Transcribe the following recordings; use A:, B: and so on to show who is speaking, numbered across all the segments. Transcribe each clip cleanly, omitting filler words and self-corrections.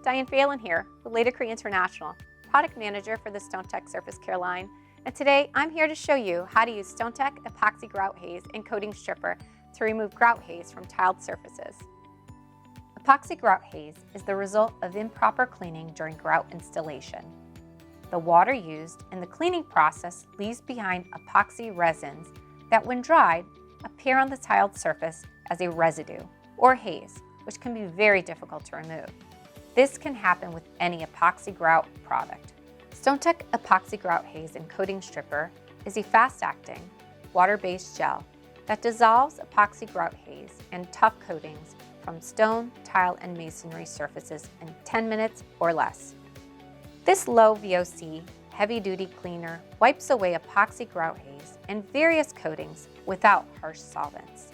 A: Diane Phelan here with LATICRETE International, Product Manager for the STONETECH Surface Care line. And today I'm here to show you how to use STONETECH Epoxy Grout Haze and Coating Stripper to remove grout haze from tiled surfaces. Epoxy Grout Haze is the result of improper cleaning during grout installation. The water used in the cleaning process leaves behind epoxy resins that, when dried, appear on the tiled surface as a residue or haze, which can be very difficult to remove. This can happen with any epoxy grout product. STONETECH Epoxy Grout Haze and Coating Stripper is a fast-acting, water-based gel that dissolves epoxy grout haze and tough coatings from stone, tile, and masonry surfaces in 10 minutes or less. This low VOC, heavy-duty cleaner wipes away epoxy grout haze and various coatings without harsh solvents.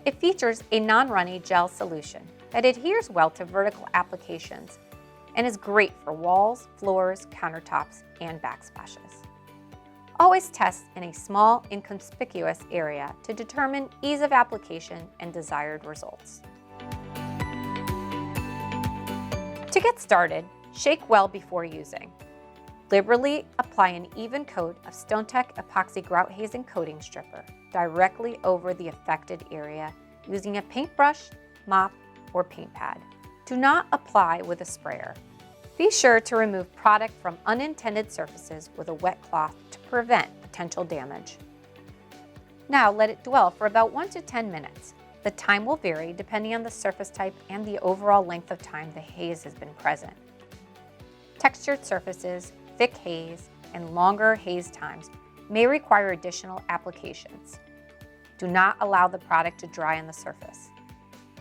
A: It features a non-runny gel solution that adheres well to vertical applications and is great for walls, floors, countertops, and backsplashes. Always test in a small, inconspicuous area to determine ease of application and desired results. To get started, shake well before using. Liberally apply an even coat of STONETECH Epoxy Grout Haze and Coating Stripper directly over the affected area using a paintbrush, mop, or paint pad. Do not apply with a sprayer. Be sure to remove product from unintended surfaces with a wet cloth to prevent potential damage. Now let it dwell for about 1 to 10 minutes. The time will vary depending on the surface type and the overall length of time the haze has been present. Textured surfaces, thick haze, and longer haze times may require additional applications. Do not allow the product to dry on the surface.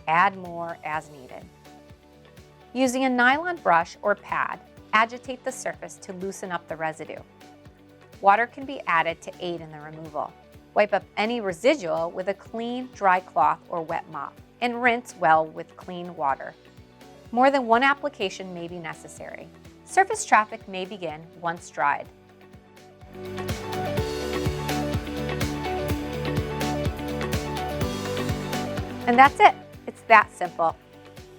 A: Add more as needed. Using a nylon brush or pad, agitate the surface to loosen up the residue. Water can be added to aid in the removal. Wipe up any residual with a clean, dry cloth or wet mop, and rinse well with clean water. More than one application may be necessary. Surface traffic may begin once dried. And that's it. It's that simple.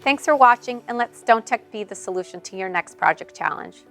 A: Thanks for watching, and let STONETECH be the solution to your next project challenge.